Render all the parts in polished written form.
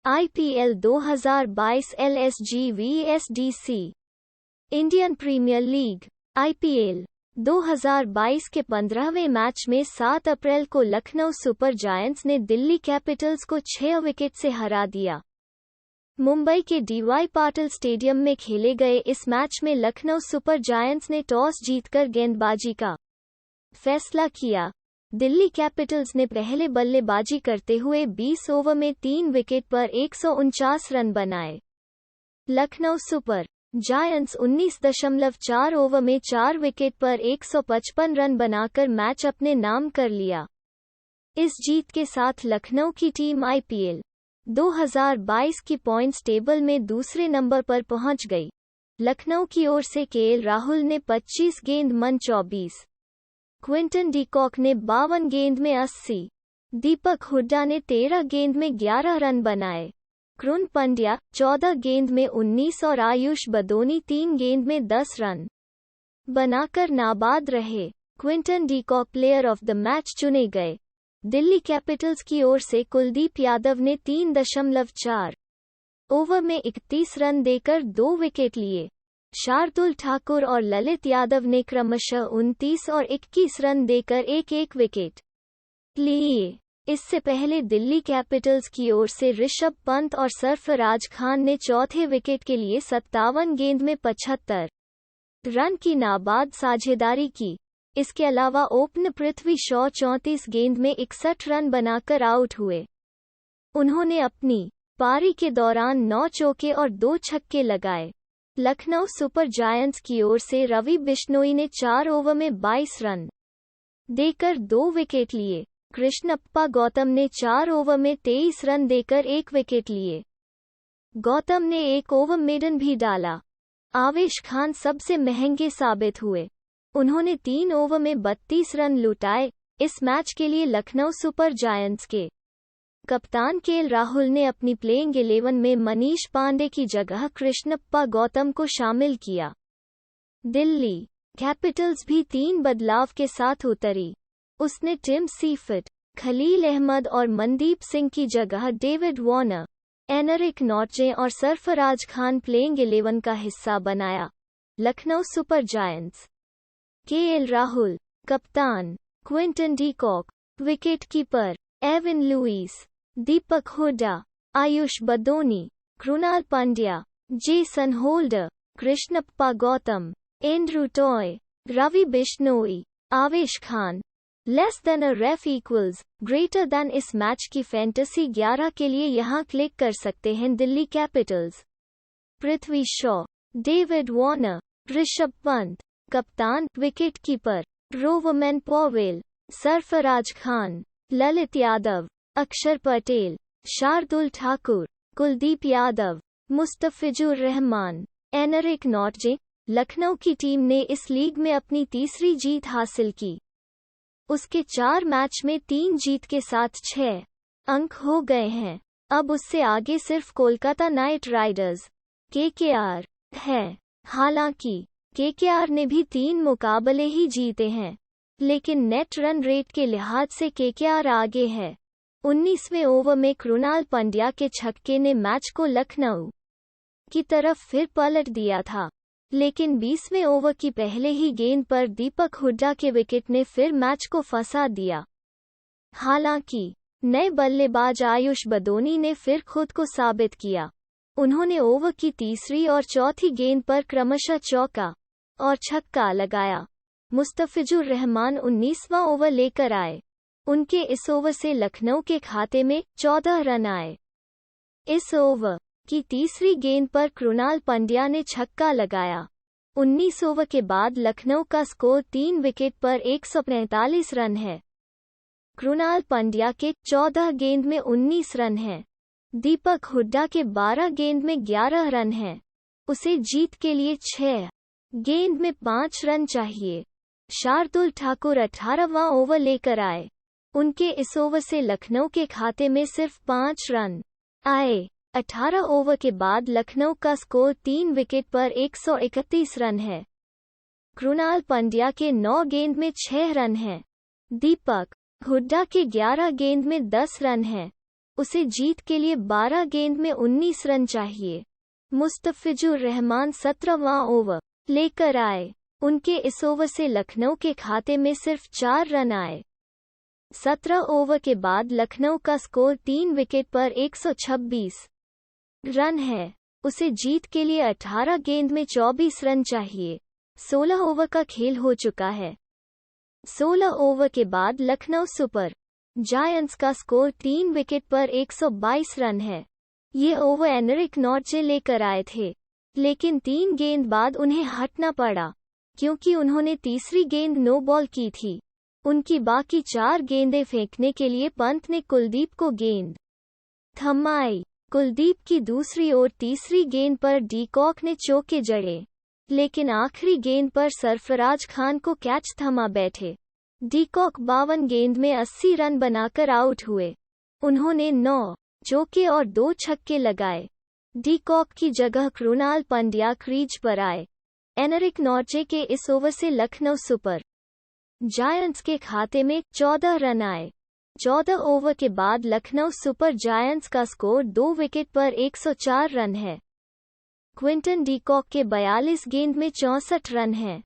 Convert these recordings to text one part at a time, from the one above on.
IPL 2022 LSG vs DC Indian Premier League IPL 2022 के 15वें match में 7 अप्रैल को लखनऊ सुपर जायंट्स ने दिल्ली कैपिटल्स को 6 विकेट से हरा दिया। मुंबई के DY पाटिल स्टेडियम में खेले गए इस मैच में लखनऊ सुपर जायंट्स ने टॉस जीतकर गेंदबाजी का फैसला किया। दिल्ली कैपिटल्स ने पहले बल्लेबाजी करते हुए 20 ओवर में 3 विकेट पर 149 रन बनाए। लखनऊ सुपर जायंट्स 19.4 ओवर में 4 विकेट पर 155 रन बनाकर मैच अपने नाम कर लिया। इस जीत के साथ लखनऊ की टीम IPL 2022 की पॉइंट्स टेबल में दूसरे नंबर पर पहुंच गई। लखनऊ की ओर से KL राहुल ने 25 गेंद मन 24, क्विंटन डी कॉक ने 52 गेंद में 80, दीपक हुड्डा ने 13 गेंद में 11 रन बनाए। कृण पंड्या 14 गेंद में 19 और आयुष बदोनी 3 गेंद में 10 रन बनाकर नाबाद रहे। Quinton de Kock player of the match चुने गए। दिल्ली कैपिटल्स की ओर से कुलदीप यादव ने 3.4 ओवर में 31 रन देकर 2 विकेट लिए। शार्दुल ठाकुर और ललित यादव ने क्रमशः 29 और 21 रन देकर एक विकेट लिए। इससे पहले दिल्ली कैपिटल्स की ओर से ऋषभ पंत और सरफराज खान ने चौथे विकेट के लिए 57 गेंद में 75 रन की नाबाद साझेदारी की। इसके अलावा ओपनर पृथ्वी शॉ 34 गेंद में 61 रन बनाकर आउट हुए। उन्होंने अपनी पारी के दौरान 9 चौके और 2 छक्के लगाए। लखनऊ सुपर जायंट्स की ओर से रवि बिश्नोई ने 4 ओवर में 22 रन देकर 2 विकेट लिए। कृष्णप्पा गौतम ने 4 ओवर में 23 रन देकर 1 विकेट लिए। गौतम ने 1 ओवर मेडन भी डाला। आवेश खान सबसे महंगे साबित हुए। उन्होंने 3 ओवर में 32 रन लुटाए। इस मैच के लिए लखनऊ सुपर जायंट्स के कप्तान KL राहुल ने अपनी प्लेइंग 11 में मनीष पांडे की जगह कृष्णप्पा गौतम को शामिल किया। दिल्ली कैपिटल्स भी 3 बदलाव के साथ उतरी। उसने टिम सीफर्ट, खलील अहमद और मनदीप सिंह की जगह डेविड वार्नर, एनरिक नॉर्टजे और सरफराज खान प्लेइंग 11 का हिस्सा बनाया। Lucknow Super Giants KL Rahul कप्तान, Quinton de Kock wicketkeeper, Evin Lewis, Deepak Hooda, Ayush Badoni, Krunal Pandya, Jason Holder, Krishnappa Gowtham, Andrew Tye, Ravi Bishnoi, Avesh Khan. Less than a ref equals greater than. इस मैच की फैंटेसी 11 के लिए यहां क्लिक कर सकते हैं। Delhi Capitals Prithvi Shaw, David Warner, Rishabh Pant कप्तान, wicketkeeper, Rovman Powell, Sarfaraz Khan, Lalit Yadav, Axar Patel, Shardul Thakur, Kuldeep Yadav, Mustafizur Rahman, Anrich Nortje. Lucknow की टीम ने इस लीग में अपनी तीसरी जीत हासिल की। उसके 4 मैच में 3 जीत के साथ 6 अंक हो गए हैं। अब उससे आगे सिर्फ कोलकाता नाइट राइडर्स KKR है। हालांकि KKR ने भी 3 मुकाबले ही जीते हैं, लेकिन नेट रन रेट के लिहाज से KKR आगे है। 19वें ओवर में कृणाल पंड्या के छक्के ने मैच को लखनऊ की तरफ फिर पलट दिया था, लेकिन 20वें ओवर की पहले ही गेंद पर दीपक हुड्डा के विकेट ने फिर मैच को फंसा दिया। हालांकि नए बल्लेबाज आयुष बदोनी ने फिर खुद को साबित किया। उन्होंने ओवर की तीसरी और चौथी गेंद पर क्रमशः चौका और छक्का लगाया। मुस्तफिजुर रहमान 19वां ओवर लेकर आए। उनके इस ओवर से लखनऊ के खाते में 14 रन आए। इस ओवर की तीसरी गेंद पर कृणाल पंड्या ने छक्का लगाया। 19 ओवर के बाद लखनऊ का स्कोर 3 विकेट पर 145 रन है। कृणाल पंड्या के 14 गेंद में 19 रन हैं। दीपक हुड्डा के 12 गेंद में 11 रन हैं। उसे जीत के लिए 6 गेंद में 5 रन चाहिए। शार्दुल ठाकुर 18वां ओवर लेकर आए। उनके इस ओवर से लखनऊ के खाते में सिर्फ 5 रन आए। 18 ओवर के बाद लखनऊ का स्कोर 3 विकेट पर 131 रन है। कृणाल पंड्या के 9 गेंद में 6 रन हैं। दीपक हुड्डा के 11 गेंद में 10 रन हैं। उसे जीत के लिए 12 गेंद में 19 रन चाहिए। मुस्तफिजुर रहमान 17वां ओवर लेकर आए। उनके इस ओवर से लखनऊ के खाते में सिर्फ 4 रन आए। 17 ओवर के बाद लखनऊ का स्कोर 3 विकेट पर 126 रन है। उसे जीत के लिए 18 गेंद में 24 रन चाहिए। 16 ओवर का खेल हो चुका है। 16 ओवर के बाद लखनऊ सुपर जायंट्स का स्कोर 3 विकेट पर 122 रन है। ये ओवर एनरिक नॉर्जे लेकर आए थे, लेकिन 3 गेंद बाद उन्हें हटना पड़ा क्योंकि उन्होंने तीसरी गेंद नो बॉल की थी। उनकी बाकी 4 गेंदें फेंकने के लिए पंत ने कुलदीप को गेंद थमाई। कुलदीप की दूसरी ओर तीसरी गेंद पर डीकॉक ने चौके जड़े, लेकिन आखिरी गेंद पर सरफराज खान को कैच थमा बैठे। डीकॉक 52 गेंद में 80 रन बनाकर आउट हुए। उन्होंने 9 चौके और 2 छक्के लगाए। डीकॉक की जगह कृणाल पंड्या क्रीज पर आए। एनरिक नॉर्जे के इस ओवर से लखनऊ सुपर जायंट्स के खाते में 14 रन आए। 14 ओवर के बाद लखनऊ सुपर जायंट्स का स्कोर 2 विकेट पर 104 रन है। क्विंटन डीकॉक के 42 गेंद में 64 रन हैं।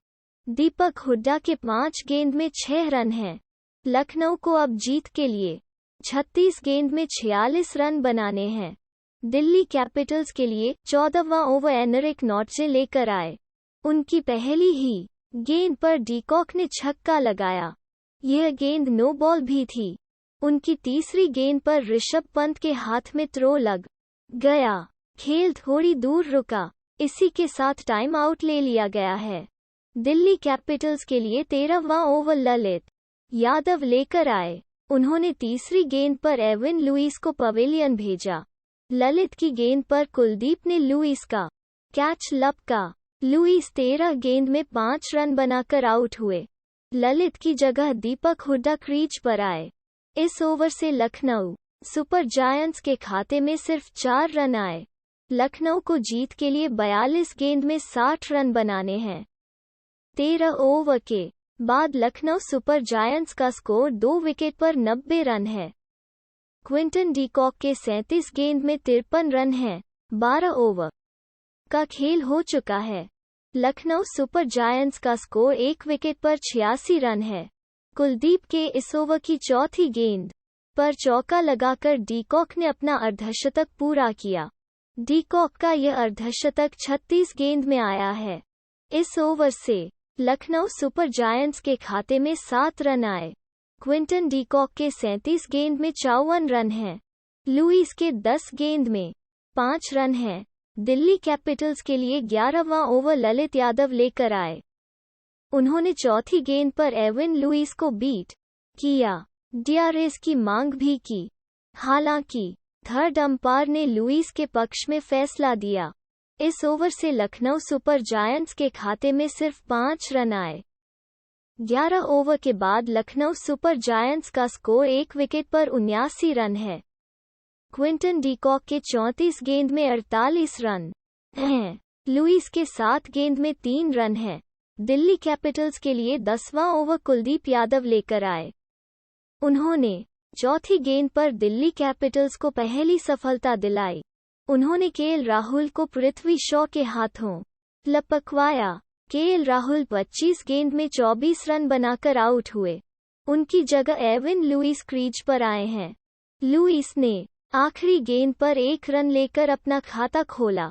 दीपक हुड्डा के 5 गेंद में 6 रन हैं। लखनऊ को अब जीत के लिए 36 गेंद में 46 रन बनाने हैं। दिल्ली कैपिटल्स के लिए 14वां ओवर एनरिक नॉर्जे लेकर आए। उनकी पहली ही गेंद पर डीकॉक ने छक्का लगाया। यह गेंद नो बॉल भी थी। उनकी तीसरी गेंद पर ऋषभ पंत के हाथ में थ्रो लग गया। खेल थोड़ी दूर रुका। इसी के साथ टाइम आउट ले लिया गया है। दिल्ली कैपिटल्स के लिए 13वां ओवर ललित यादव लेकर आए। उन्होंने तीसरी गेंद पर एविन लुइस को पवेलियन भेजा। ललित की गेंद पर कुलदीप ने लुइस का कैच लपका। लुइस 13 गेंद में 5 रन बनाकर आउट हुए। ललित की जगह दीपक हुड्डा क्रीज पर आए। इस ओवर से लखनऊ सुपर जायंट्स के खाते में सिर्फ 4 रन आए। लखनऊ को जीत के लिए 42 गेंद में 60 रन बनाने हैं। 13 ओवर के बाद लखनऊ सुपर जायंट्स का स्कोर 2 विकेट पर 90 रन है। क्विंटन डीकॉक के 37 गेंद में 53 रन हैं। 12 ओवर का खेल हो चुका है। लखनऊ सुपर जायंट्स का स्कोर 1 विकेट पर 86 रन है। कुलदीप के इस ओवर की चौथी गेंद पर चौका लगाकर डीकॉक ने अपना अर्धशतक पूरा किया। डीकॉक का यह अर्धशतक 36 गेंद में आया है। इस ओवर से लखनऊ सुपर जायंट्स के खाते में 7 रन आए। क्विंटन डीकॉक के 37 गेंद में 54 रन हैं। लुइस के 10 गेंद में 5 रन हैं। दिल्ली कैपिटल्स के लिए 11वां ओवर ललित यादव लेकर आए। उन्होंने चौथी गेंद पर एविन लुइस को बीट किया। डीआरएस की मांग भी की। हालांकि थर्ड अंपायर ने लुइस के पक्ष में फैसला दिया। इस ओवर से लखनऊ सुपर जायंट्स के खाते में सिर्फ 5 रन आए। 11 ओवर के बाद लखनऊ सुपर जायंट्स का स्कोर 1 विकेट पर 79 रन है। क्विंटन डीकॉक के 34 गेंद में 48 रन हैं। लुइस के 7 गेंद में 3 रन हैं। दिल्ली कैपिटल्स के लिए 10वां ओवर कुलदीप यादव लेकर आए। उन्होंने चौथी गेंद पर दिल्ली कैपिटल्स को पहली सफलता दिलाई। उन्होंने केएल राहुल को पृथ्वी शॉ के हाथों लपकवाया। केएल राहुल 25 गेंद में 24 रन बनाकर आउट हुए। उनकी जगह एविन लुइस क्रीज पर आए हैं। लुइस ने आखिरी गेंद पर 1 रन लेकर अपना खाता खोला।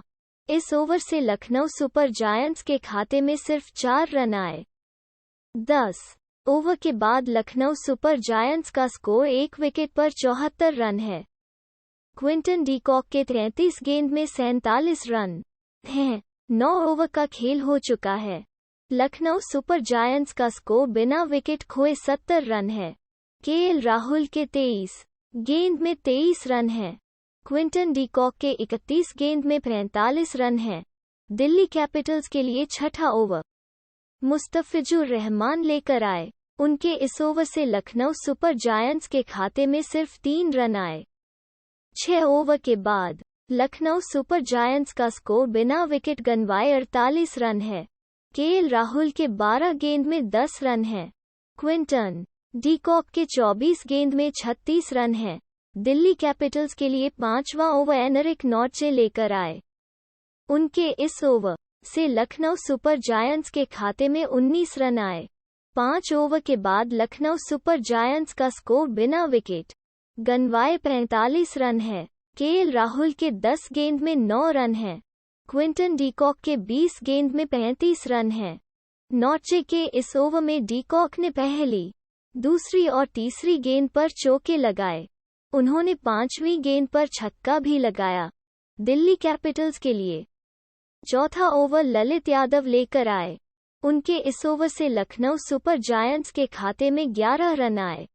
इस ओवर से लखनऊ सुपर जायंट्स के खाते में सिर्फ 4 रन आए। 10 ओवर के बाद लखनऊ सुपर जायंट्स का स्कोर 1 विकेट पर 74 रन है। क्विंटन डीकॉक के 33 गेंद में 47 रन हैं। 9 ओवर का खेल हो चुका है। लखनऊ सुपर जायंट्स का स्कोर बिना विकेट खोए 70 रन है। केएल राहुल के 23 गेंद में 23 रन हैं। क्विंटन डीकॉक के 31 गेंद में 45 रन हैं। दिल्ली कैपिटल्स के लिए छठा ओवर मुस्तफिजुर रहमान लेकर आए। उनके इस ओवर से लखनऊ सुपर जायंट्स के खाते में सिर्फ 3 रन आए। 6 ओवर के बाद लखनऊ सुपर जायंट्स का स्कोर बिना विकेट गंवाए 48 रन है। केएल राहुल के 12 गेंद में 10 रन हैं। क्विंटन डीकॉक के 24 गेंद में 36 रन हैं। दिल्ली कैपिटल्स के लिए 5वां ओवर एनरिक नॉर्टजे लेकर आए। उनके इस ओवर से लखनऊ सुपर जायंट्स के खाते में 19 रन आए। 5 ओवर के बाद लखनऊ सुपर जायंट्स का स्कोर बिना विकेट गंवाए 45 रन है। केएल राहुल के 10 गेंद में 9 रन हैं। क्विंटन डीकॉक के 20 गेंद में 35 रन हैं। नॉर्टजे के इस ओवर में डीकॉक ने पहली, दूसरी और तीसरी गेंद पर चौके लगाए। उन्होंने 5वीं गेंद पर छक्का भी लगाया। दिल्ली कैपिटल्स के लिए चौथा ओवर ललित यादव लेकर आए। उनके इस ओवर से लखनऊ सुपर जायंट्स के खाते में 11 रन आए।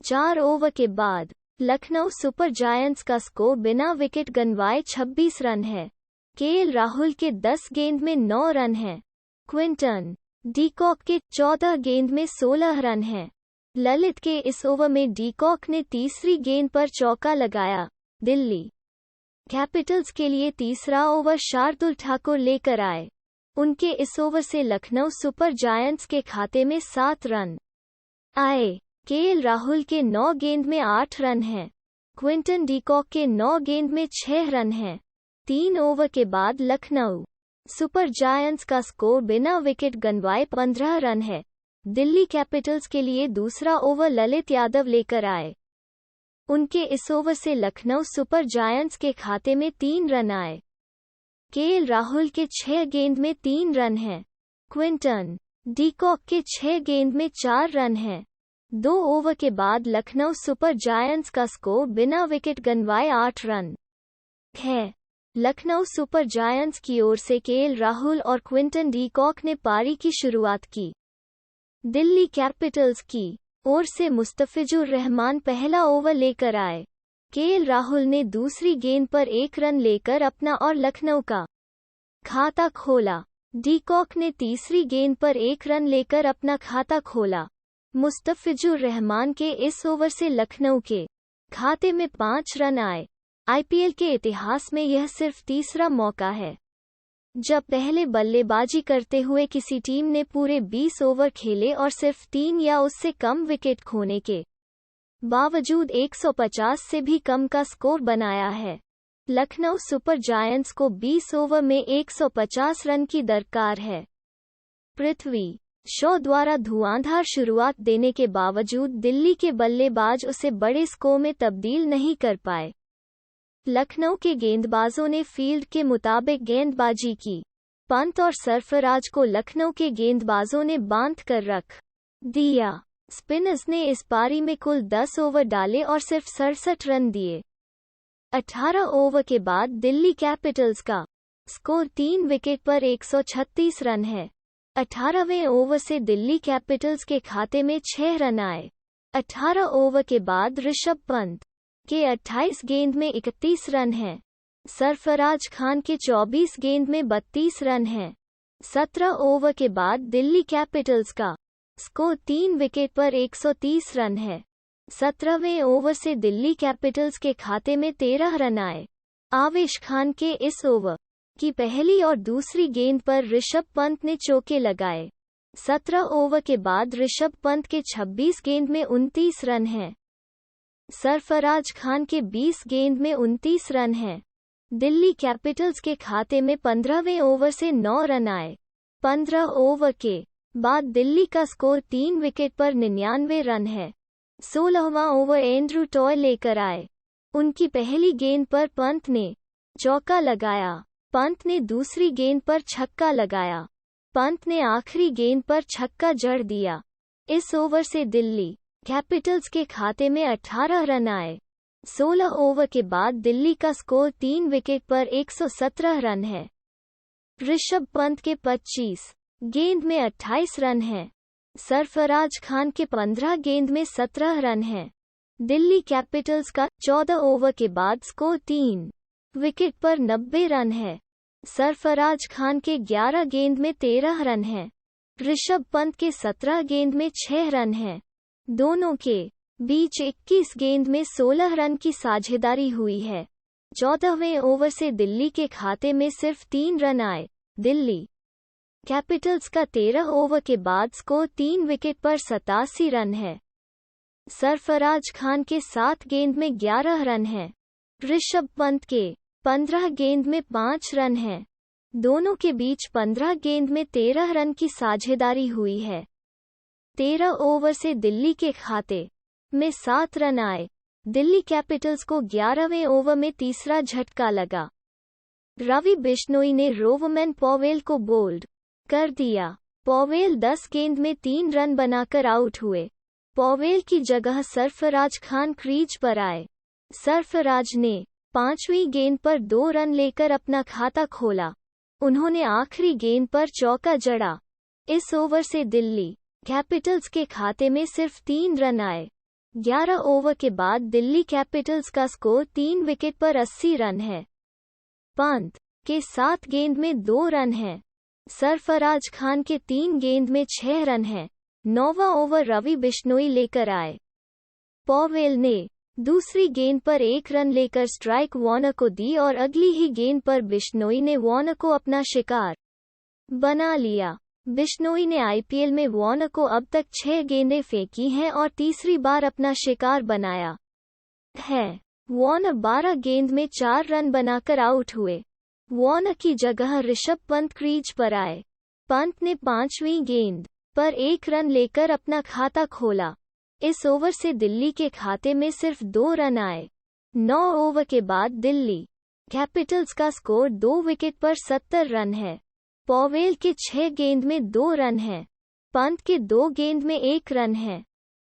4 ओवर के बाद लखनऊ सुपर जायंट्स का स्कोर बिना विकेट गंवाए 26 रन है। केएल राहुल के 10 गेंद में 9 रन हैं। क्विंटन डीकॉक के 14 गेंद में 16 रन हैं। ललित के इस ओवर में डीकॉक ने तीसरी गेंद पर चौका लगाया। दिल्ली कैपिटल्स के लिए तीसरा ओवर शार्दुल ठाकुर लेकर आए। उनके इस ओवर से लखनऊ सुपर जायंट्स के खाते में 7 रन आए। केएल राहुल के 9 गेंद में 8 रन हैं। क्विंटन डीकॉक के 9 गेंद में 6 रन हैं। 3 ओवर के बाद लखनऊ सुपर जायंट्स का स्कोर बिना विकेट गंवाए 15 रन है। दिल्ली कैपिटल्स के लिए दूसरा ओवर ललित यादव लेकर आए। उनके इस ओवर से लखनऊ सुपर जायंट्स के खाते में 3 रन आए। केएल राहुल के 6 गेंद में 3 रन हैं। क्विंटन डीकॉक के 6 गेंद में 4 रन हैं। 2 ओवर के बाद लखनऊ सुपर जायंट्स का स्कोर बिना विकेट गंवाए 8 रन है। लखनऊ सुपर जायंट्स की ओर से केएल राहुल और क्विंटन डीकॉक ने पारी की शुरुआत की। दिल्ली कैपिटल्स की ओर से मुस्तफिजुर रहमान पहला ओवर लेकर आए। केएल राहुल ने दूसरी गेंद पर 1 रन लेकर अपना और लखनऊ का खाता खोला। डीकॉक ने तीसरी गेंद पर 1 रन लेकर अपना खाता खोला। मुस्तफिजुर रहमान के इस ओवर से लखनऊ के खाते में 5 रन आए। आईपीएल के इतिहास में यह सिर्फ तीसरा मौका है जब पहले बल्लेबाजी करते हुए किसी टीम ने पूरे 20 ओवर खेले और सिर्फ 3 या उससे कम विकेट खोने के बावजूद 150 से भी कम का स्कोर बनाया है। लखनऊ सुपर जायंट्स को 20 ओवर में 150 रन की दरकार है। पृथ्वी शॉ द्वारा धुआंधार शुरुआत देने के बावजूद दिल्ली के बल्लेबाज उसे बड़े स्कोर में तब्दील नहीं कर पाए। लखनऊ के गेंदबाजों ने फील्ड के मुताबिक गेंदबाजी की। पंत और सरफराज को लखनऊ के गेंदबाजों ने बांध कर रख दिया। स्पिनर्स ने इस पारी में कुल 10 ओवर डाले और सिर्फ 67 रन दिए। 18 ओवर के बाद दिल्ली कैपिटल्स का स्कोर 3 विकेट पर 136 रन है। 18वें ओवर से दिल्ली कैपिटल्स के खाते में 6 रन आए। 18 ओवर के बाद ऋषभ पंत के 28 गेंद में 31 रन हैं। सरफराज खान के 24 गेंद में 32 रन हैं। 17 ओवर के बाद दिल्ली कैपिटल्स का स्कोर 3 विकेट पर 130 रन है। 17वें ओवर से दिल्ली कैपिटल्स के खाते में 13 रन आए। आवेश खान के इस ओवर की पहली और दूसरी गेंद पर ऋषभ पंत ने चौके लगाए। 17 ओवर के बाद ऋषभ पंत के 26 गेंद में 29 रन हैं। सरफराज खान के 20 गेंद में 29 रन हैं। दिल्ली कैपिटल्स के खाते में 15वें ओवर से 9 रन आए। 15 ओवर के बाद दिल्ली का स्कोर 3 विकेट पर 99 रन है। 16वां ओवर एंड्रू टॉय लेकर आए। उनकी पहली गेंद पर पंत ने चौका लगाया। पंत ने दूसरी गेंद पर छक्का लगाया। पंत ने आखिरी गेंद पर छक्का जड़ दिया। इस ओवर से दिल्ली कैपिटल्स के खाते में 18 रन आए। 16 ओवर के बाद दिल्ली का स्कोर 3 विकेट पर 117 रन है। ऋषभ पंत के 25 गेंद में 28 रन हैं। सरफराज खान के 15 गेंद में 17 रन हैं। दिल्ली कैपिटल्स का 14 ओवर के बाद स्कोर 3 विकेट पर 90 रन है। सरफराज खान के 11 गेंद में 13 रन हैं। ऋषभ पंत के 17 गेंद में 6 रन हैं। दोनों के बीच 21 गेंद में 16 रन की साझेदारी हुई है। 14वें ओवर से दिल्ली के खाते में सिर्फ 3 रन आए। दिल्ली कैपिटल्स का 13 ओवर के बाद स्कोर 3 विकेट पर 87 रन है। सरफराज खान के 7 गेंद में 11 रन हैं। ऋषभ पंत के 15 गेंद में 5 रन हैं। दोनों के बीच 15 गेंद में 13 रन की साझेदारी हुई है। 13 ओवर से दिल्ली के खाते में 7 रन आए। दिल्ली कैपिटल्स को 11वें ओवर में तीसरा झटका लगा। रवि बिश्नोई ने रोवमैन पॉवेल को बोल्ड कर दिया। पॉवेल 10 गेंद में 3 रन बनाकर आउट हुए। पॉवेल की जगह सरफराज खान क्रीज पर आए। सरफराज ने 5वीं गेंद पर 2 रन लेकर अपना खाता खोला। उन्होंने आखिरी गेंद पर चौका जड़ा। इस ओवर से दिल्ली कैपिटल्स के खाते में सिर्फ 3 रन आए। 11 ओवर के बाद दिल्ली कैपिटल्स का स्कोर 3 विकेट पर 80 रन है। पंत के 7 गेंद में 2 रन हैं। सरफराज खान के 3 गेंद में 6 रन हैं। 9वां ओवर रवि बिश्नोई लेकर आए। पॉवेल ने दूसरी गेंद पर 1 रन लेकर स्ट्राइक वार्नर को दी और अगली ही गेंद पर बिश्नोई ने वार्नर को अपना शिकार बना लिया। बिश्नोई ने आईपीएल में वार्नर को अब तक 6 गेंदें फेंकी हैं और तीसरी बार अपना शिकार बनाया है। वार्नर 12 गेंद में 4 रन बनाकर आउट हुए। वार्नर की जगह ऋषभ पंत क्रीज पर आए। पंत ने 5वीं गेंद पर 1 रन लेकर अपना खाता खोला। इस ओवर से दिल्ली के खाते में सिर्फ 2 रन आए। 9 ओवर के बाद दिल्ली कैपिटल्स का स्कोर 2 विकेट पर 70 रन है। पॉवेल के 6 गेंद में 2 रन हैं। पंत के 2 गेंद में 1 रन है।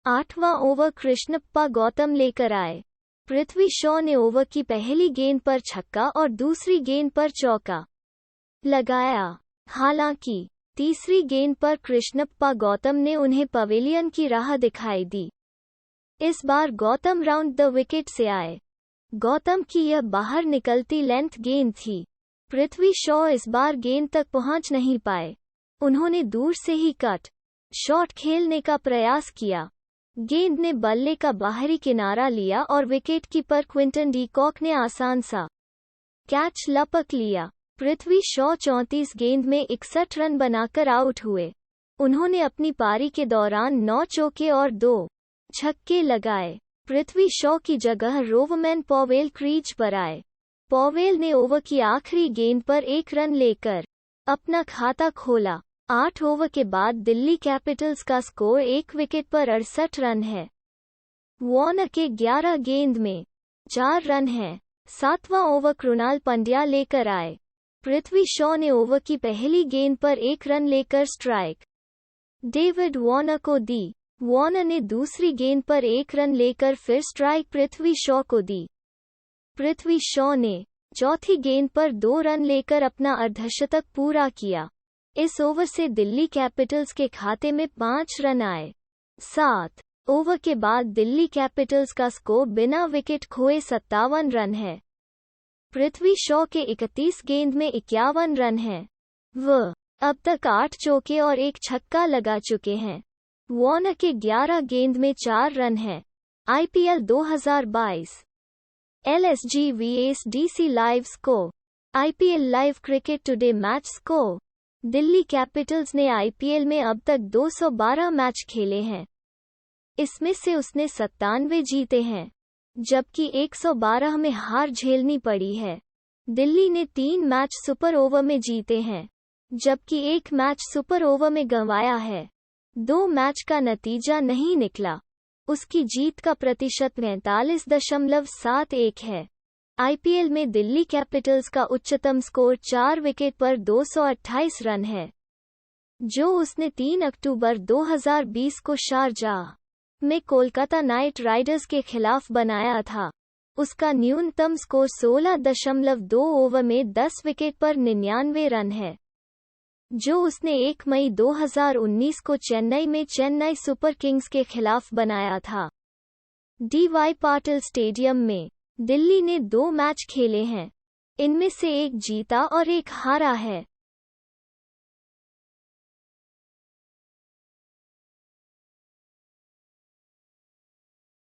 8वां ओवर कृष्णप्पा गौतम लेकर आए। पृथ्वी शॉ ने ओवर की पहली गेंद पर छक्का और दूसरी गेंद पर चौका लगाया। हालांकि तीसरी गेंद पर कृष्णप्पा गौतम ने उन्हें पवेलियन की राह दिखाई दी। इस बार गौतम राउंड द विकेट से आए। गौतम की यह बाहर निकलती लेंथ गेंद थी। पृथ्वी शॉ इस बार गेंद तक पहुंच नहीं पाए। उन्होंने दूर से ही कट शॉट खेलने का प्रयास किया। गेंद ने बल्ले का बाहरी किनारा लिया और विकेटकीपर क्विंटन डी कॉक ने आसान सा कैच लपक लिया। पृथ्वी शॉ 34 गेंद में 61 रन बनाकर आउट हुए। उन्होंने अपनी पारी के दौरान 9 चौके और 2 छक्के लगाए। पृथ्वी शॉ की जगह रोवमैन पॉवेल क्रीज पर आए। पॉवेल ने ओवर की आखिरी गेंद पर 1 रन लेकर अपना खाता खोला। 8 ओवर के बाद दिल्ली कैपिटल्स का स्कोर 1 विकेट पर 68 रन है। वार्नर के 11 गेंद में 4 रन हैं। 7वां ओवर कृणाल पंड्या लेकर आए। पृथ्वी शॉ ने ओवर की पहली गेंद पर 1 रन लेकर स्ट्राइक डेविड वार्नर को दी। वार्नर ने दूसरी गेंद पर 1 रन लेकर फिर स्ट्राइक पृथ्वी शॉ को दी। पृथ्वी शॉ ने चौथी गेंद पर 2 रन लेकर अपना अर्धशतक पूरा किया। इस ओवर से दिल्ली कैपिटल्स के खाते में 5 रन आए। 7 ओवर के बाद दिल्ली कैपिटल्स का स्कोर बिना विकेट खोए 57 रन है। पृथ्वी शॉ के 31 गेंद में 51 रन हैं। वह अब तक 8 चौके और 1 छक्का लगा चुके हैं। वार्नर के 11 गेंद में 4 रन हैं। IPL 2022 LSG vs DC live score. IPL live cricket today match score. Delhi Capitals ने आईपीएल में अब तक 212 मैच खेले हैं। इसमें से उसने 97 जीते हैं, जबकि 112 में हार झेलनी पड़ी है। दिल्ली ने 3 मैच सुपर ओवर में जीते हैं, जबकि 1 मैच सुपर ओवर में गंवाया है। 2 मैच का नतीजा नहीं निकला। उसकी जीत का प्रतिशत 45.71 है। आईपीएल में दिल्ली कैपिटल्स का उच्चतम स्कोर 4 विकेट पर 228 रन है, जो उसने 3 अक्टूबर 2020 को शारजाह में कोलकाता नाइट राइडर्स के खिलाफ बनाया था। उसका न्यूनतम स्कोर 16.2 ओवर में 10 विकेट पर 99 रन है, जो उसने 1 मई 2019 को चेन्नई में चेन्नई सुपर किंग्स के खिलाफ बनाया था। डीवाई पाटिल स्टेडियम में दिल्ली ने 2 मैच खेले हैं। इनमें से 1 जीता और 1 हारा है।